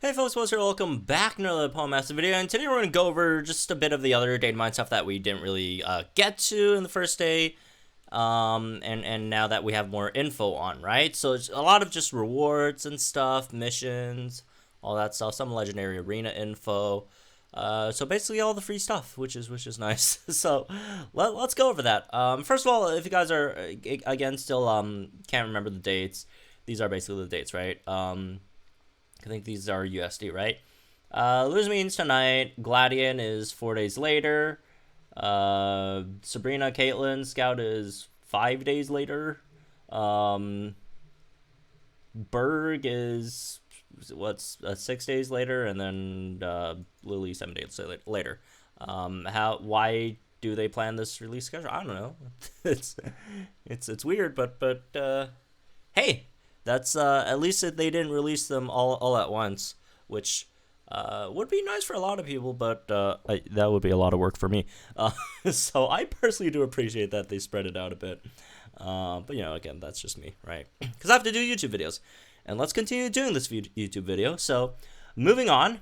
Hey folks, what's here? Welcome back to another Paul Master video, and today we're going to go over just a bit of the other Datamine stuff that we didn't really get to in the first day, and now that we have more info on, right? So it's a lot of just rewards and stuff, missions, all that stuff, some legendary arena info, so basically all the free stuff, which is nice. So let's go over that. First of all, if you guys are again still can't remember the dates, these are basically the dates, right? I think these are USD, right? Lose Means tonight. Gladian is 4 days later. Sabrina, Caitlin, Scout is 5 days later. Berg is 6 days later, and then Lily 7 days later. Why do they plan this release schedule? I don't know. it's weird, but hey. That's at least they didn't release them all at once, which would be nice for a lot of people, but that would be a lot of work for me. So I personally do appreciate that they spread it out a bit. But you know, again, that's just me, right? Because I have to do YouTube videos, and let's continue doing this YouTube video. So moving on,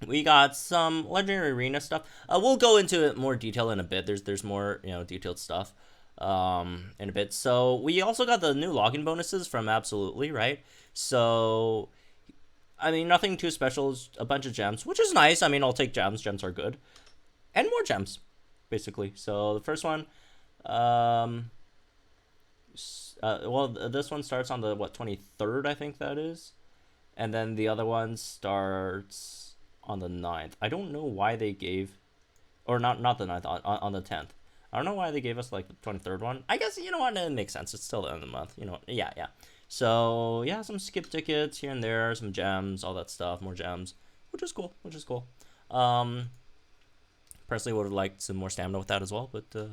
we got some legendary arena stuff. We'll go into it more detail in a bit. There's more detailed stuff in a bit. So we also got the new login bonuses from Absolutely, right? So I mean, nothing too special, a bunch of gems, which is nice. I mean, I'll take gems are good, and more gems basically. So the first one, well, this one starts on the 23rd, I think that is, and then the other one starts on the 9th. I don't know why they gave, or not the 9th, on the 10th. I don't know why they gave us like the 23rd one. I guess, you know what, it makes sense. It's still the end of the month. You know what? Yeah. So yeah, some skip tickets here and there, some gems, all that stuff, more gems, which is cool. Personally would have liked some more stamina with that as well, but it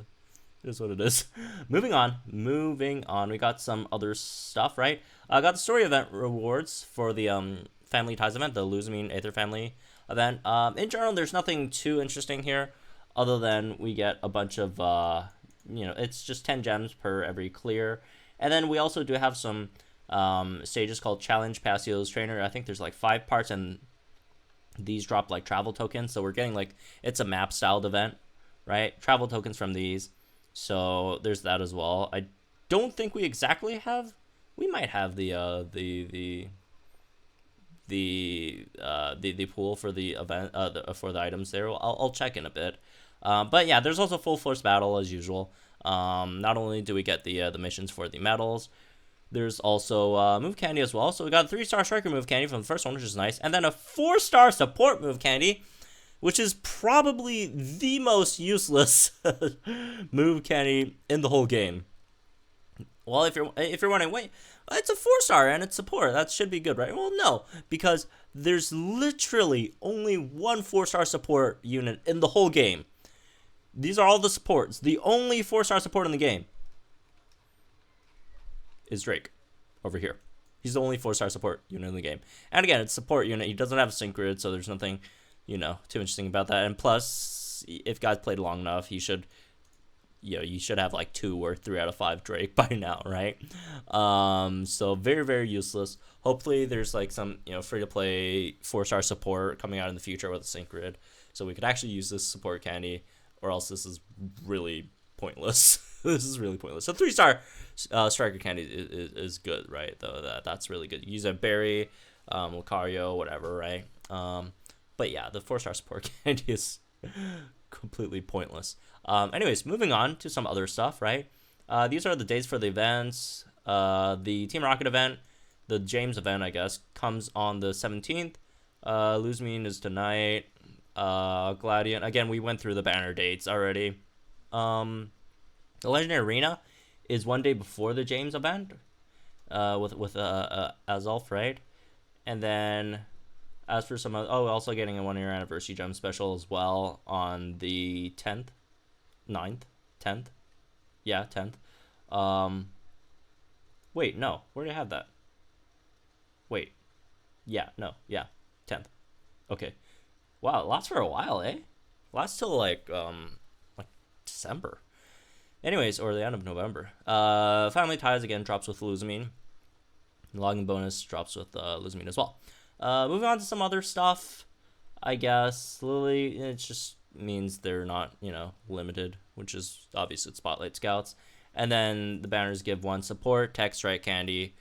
is what it is. Moving on. We got some other stuff, right? I got the story event rewards for the Family Ties event, the Lose Mean Aether Family event. In general, there's nothing too interesting here, other than we get a bunch of, it's just 10 gems per every clear. And then we also do have some stages called Challenge Passio's Trainer. I think there's like 5 parts, and these drop like travel tokens. So we're getting like, it's a map styled event, right? Travel tokens from these. So there's that as well. I don't think we exactly have, we might have the pool for the event, for the items there. I'll check in a bit. But yeah, there's also full force battle as usual. Not only do we get the missions for the medals, there's also move candy as well. So we got a 3-star striker move candy from the first one, which is nice, and then a 4-star support move candy, which is probably the most useless move candy in the whole game. Well, if you're wondering, wait, it's a 4-star and it's support, that should be good, right? Well, no, because there's literally only one 4-star support unit in the whole game. These are all the supports. The only 4-star support in the game is Drake over here. He's the only 4-star support unit in the game. And again, it's support unit. He doesn't have a sync grid, so there's nothing, too interesting about that. And plus, if guys played long enough, he should, you should have like 2 or 3 out of 5 Drake by now, right? So very, very useless. Hopefully there's like some, free-to-play 4-star support coming out in the future with a sync grid, so we could actually use this support candy, or else this is really pointless. This is really pointless. So 3-star striker candy is good, right? Though that's really good. You use a berry, Lucario, whatever, right? But yeah, the 4-star support candy is completely pointless. Anyways, moving on to some other stuff, right? These are the dates for the events. The Team Rocket event, the James event, I guess, comes on the 17th. Lose Mean is tonight. Gladian, again, we went through the banner dates already. The Legendary Arena is 1 day before the James event, with AZELF, right? And then as for some also getting a 1-year anniversary gem special as well on the 10th, 9th, 10th. Yeah, 10th. Wait, no, where did I have that? Wait. Yeah, no, yeah, 10th. Okay. Wow, it lasts for a while, eh? Lasts till like December. Anyways, or the end of November. Family Ties again drops with Lose Mean. Login bonus drops with Lose Mean as well. Moving on to some other stuff, I guess. Lily, it just means they're not, limited, which is obviously Spotlight Scouts. And then the banners give 1 support, tech, strike, candy,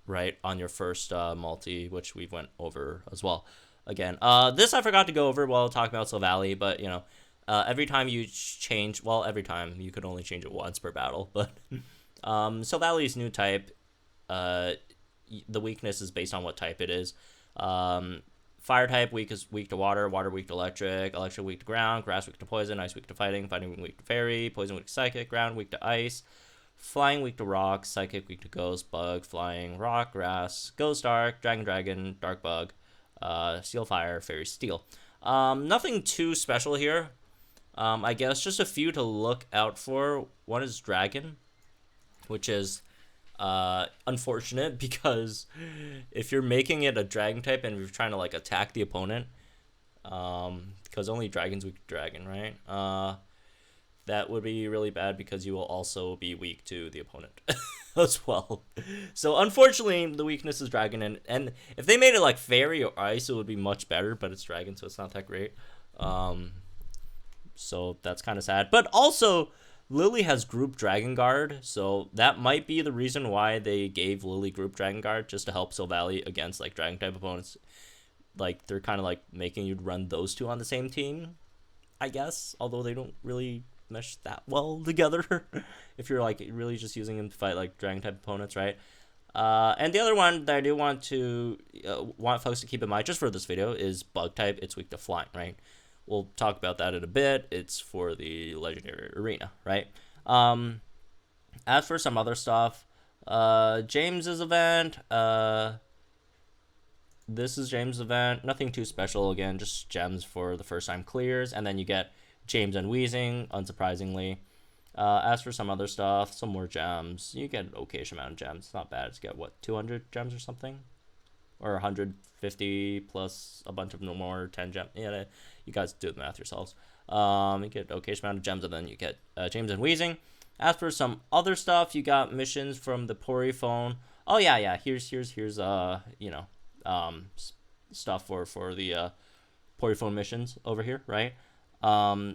right, on your first multi, which we went over as well. Again, this I forgot to go over while talking about Silvally, but, every time you change, well, every time, you could only change it once per battle, but Silvally's new type, the weakness is based on what type it is. Fire type weak is weak to water, water weak to electric, electric weak to ground, grass weak to poison, ice weak to fighting, fighting weak to fairy, poison weak to psychic, ground weak to ice, flying weak to rock, psychic weak to ghost, bug, flying, rock, grass, ghost dark, dragon, dark bug, steel fire, fairy steel. Nothing too special here. I guess just a few to look out for. One is dragon, which is unfortunate because if you're making it a dragon type and you're trying to like attack the opponent, because only dragons weak to dragon, right? That would be really bad because you will also be weak to the opponent as well. So unfortunately, the weakness is dragon, and if they made it like fairy or ice, it would be much better. But it's dragon, so it's not that great. So that's kind of sad. But also, Lily has group Dragon Guard, so that might be the reason why they gave Lily group Dragon Guard, just to help Silvally against like dragon type opponents. Like they're kind of like making you run those two on the same team, I guess. Although they don't really mesh that well together if you're like really just using them to fight like dragon type opponents, right? And the other one that I do want to want folks to keep in mind just for this video is bug type. It's weak to flying, right? We'll talk about that in a bit. It's for the legendary arena, right? As for some other stuff, James's event, this is James' event. Nothing too special. Again, just gems for the first time clears, and then you get James and Wheezing, unsurprisingly. As for some other stuff, some more gems. You get an okayish amount of gems. It's not bad. It's got, what, 200 gems or something? Or 150 plus a bunch of no more 10 gems. Yeah, you guys do the math yourselves. You get an okayish amount of gems, and then you get James and Wheezing. As for some other stuff, you got missions from the Pori phone. Oh, yeah. Here's stuff for the Pori phone missions over here, right?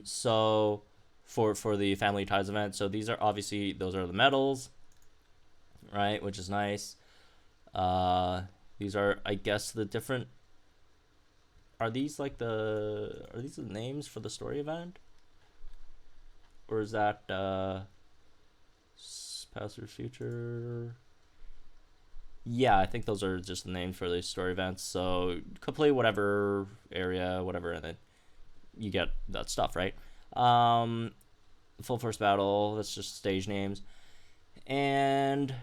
So for the Family Ties event, so those are the medals, right, which is nice. These are, I guess, the different, are these the names for the story event, or is that past or future? Yeah, I think those are just the names for the story events. So complete whatever area, whatever, and then you get that stuff, right? Full force battle, that's just stage names. And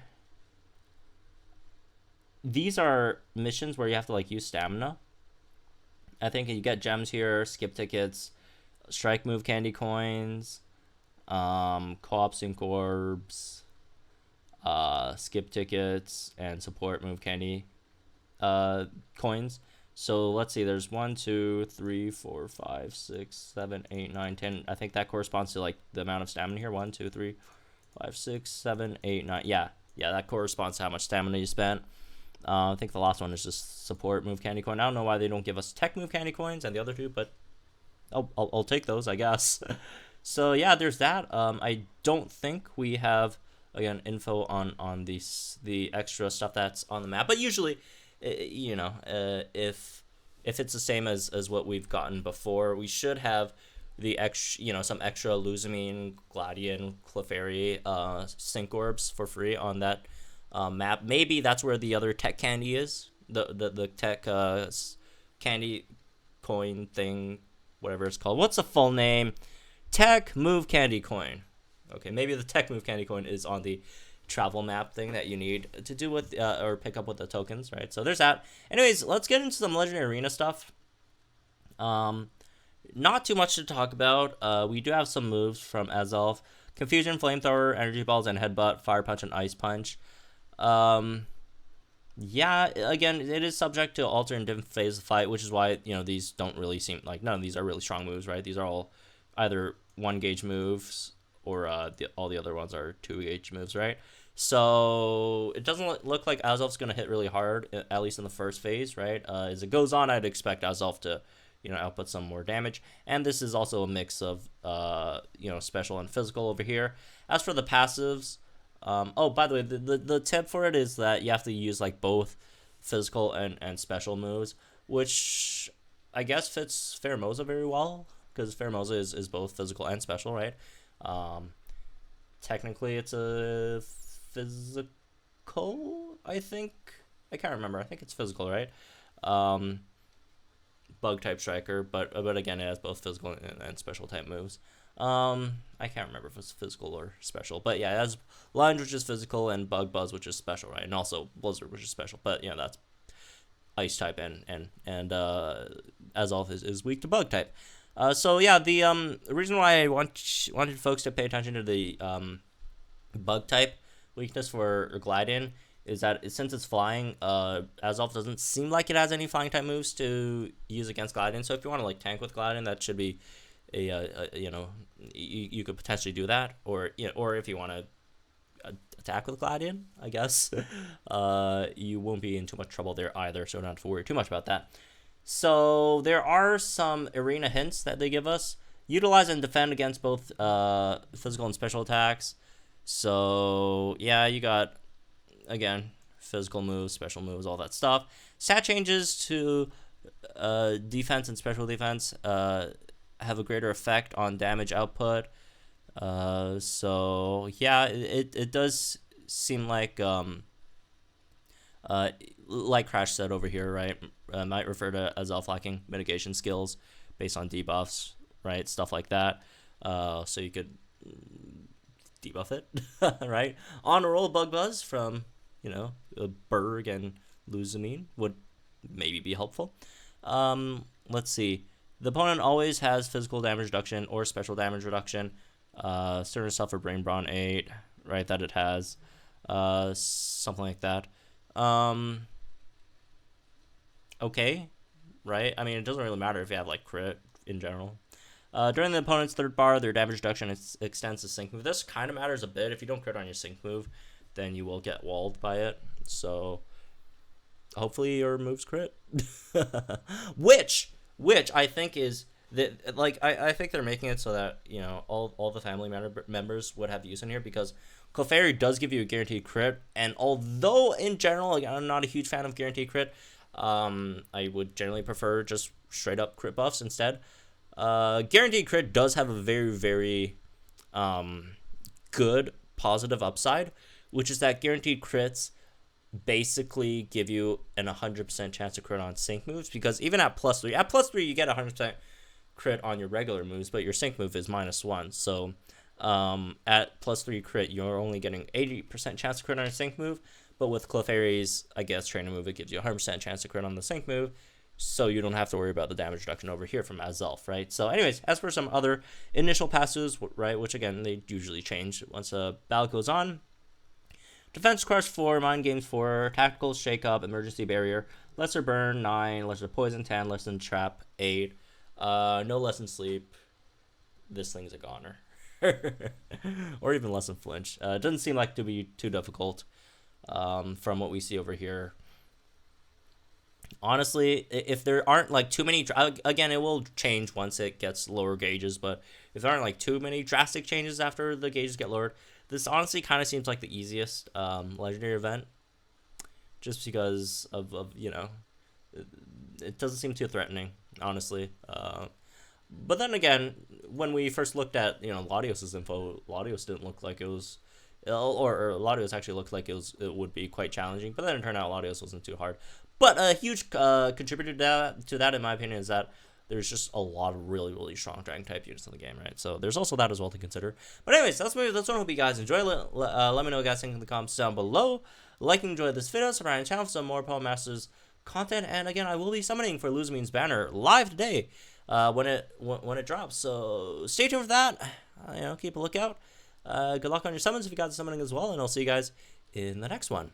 these are missions where you have to like use stamina. I think you get gems here, skip tickets, strike move candy coins, co-op sync orbs, skip tickets, and support move candy coins. So let's see, there's 1, 2, 3, 4, 5, 6, 7, 8, 9, 10. I think that corresponds to like the amount of stamina here. 1, 2, 3, 5, 6, 7, 8, 9. Yeah, that corresponds to how much stamina you spent. I think the last one is just support move candy coin. I don't know why they don't give us tech move candy coins and the other two, but I'll take those, I guess. So yeah, there's that. I don't think we have, again, info on the extra stuff that's on the map, but usually, if it's the same as what we've gotten before, we should have the some extra Luzamine, Gladian, Clefairy, sync orbs for free on that map. Maybe that's where the other tech candy is, the tech candy coin thing, whatever it's called. What's the full name? Tech move candy coin. Okay, maybe the tech move candy coin is on the travel map thing that you need to do with or pick up with the tokens, right? So there's that. Anyways, let's get into some legendary arena stuff. Not too much to talk about. We do have some moves from AZELF: Confusion, Flamethrower, Energy Balls, and Headbutt, Fire Punch, and Ice Punch. Yeah, again, it is subject to alter in different phases of the fight, which is why, these don't really seem like, none of these are really strong moves, right? These are all either 1 gauge moves or all the other ones are 2 gauge moves, right? So it doesn't look like AZELF's going to hit really hard, at least in the first phase, right? As it goes on, I'd expect AZELF to, output some more damage. And this is also a mix of, special and physical over here. As for the passives, by the way, the tip for it is that you have to use like both physical and special moves, which I guess fits Pheromosa very well, because Pheromosa is both physical and special, right? Technically, it's a physical, I think. I can't remember. I think it's physical, right? Bug type striker, but again, it has both physical and special type moves. I can't remember if it's physical or special, but yeah, it has Lunge, which is physical, and Bug Buzz, which is special, right? And also Blizzard, which is special. But that's Ice type, and AZELF is weak to Bug type. So yeah, the reason why I wanted folks to pay attention to the Bug type weakness for Glidin is that since it's flying, AZELF doesn't seem like it has any flying type moves to use against Glidin. So if you want to like tank with Glidin, that should be you could potentially do that, or if you want to attack with Glidin, I guess you won't be in too much trouble there either. So don't have to worry too much about that. So there are some arena hints that they give us. Utilize and defend against both physical and special attacks. So yeah, you got, again, physical moves, special moves, all that stuff. Stat changes to defense and special defense have a greater effect on damage output. So yeah, it does seem like Crash said over here, right? Might refer to AZELF lacking mitigation skills based on debuffs, right? Stuff like that. So you could debuff it, right? On a roll, Bug Buzz from Berg and Luzamine would maybe be helpful. Let's see. The opponent always has physical damage reduction or special damage reduction. Certain stuff for Brain Brawn 8, right? That it has. Something like that. Okay, right? I mean, it doesn't really matter if you have like crit in general. During the opponent's third bar, their damage reduction extends to sync move. This kind of matters a bit. If you don't crit on your sync move, then you will get walled by it. So hopefully your moves crit. which I think is that, like, I think they're making it so that all the family members would have use in here, because Clefairy does give you a guaranteed crit, and although in general, like, I'm not a huge fan of guaranteed crit, I would generally prefer just straight up crit buffs instead. Guaranteed crit does have a very, very good positive upside, which is that guaranteed crits basically give you an 100% chance to crit on sync moves, because even at +3 you get 100% crit on your regular moves, but your sync move is -1. So at +3 crit, you're only getting 80% chance to crit on your sync move, but with Clefairy's, I guess, trainer move, it gives you a 100% chance to crit on the sync move, so you don't have to worry about the damage reduction over here from AZELF, right? So anyways, as for some other initial passives, right, which again, they usually change once a battle goes on. Defense Crush 4, Mind Games 4, Tactical Shake Up, Emergency Barrier, Lesser Burn 9, Lesser Poison 10, Lesson Trap 8, no Lesson Sleep. This thing's a goner. Or even Lesson Flinch. It doesn't seem like to be too difficult from what we see over here. Honestly, if there aren't like too many, again, it will change once it gets lower gauges, but if there aren't like too many drastic changes after the gauges get lowered, this honestly kind of seems like the easiest legendary event, just because of it doesn't seem too threatening, honestly. But then again, when we first looked at Latios's info, Latios didn't look like it was, or Latios actually looked like it would be quite challenging, but then it turned out Latios wasn't too hard. But a huge contributor to that, in my opinion, is that there's just a lot of really, really strong Dragon type units in the game, right? So there's also that as well to consider. But anyways, that's what I hope you guys enjoy. Let me know, guys, in the comments down below. Like and enjoy this video, subscribe to the channel for some more Puppet Masters content. And again, I will be summoning for Luzamine's banner live today when it drops. So stay tuned for that. Keep a lookout. Good luck on your summons if you got summoning as well, and I'll see you guys in the next one.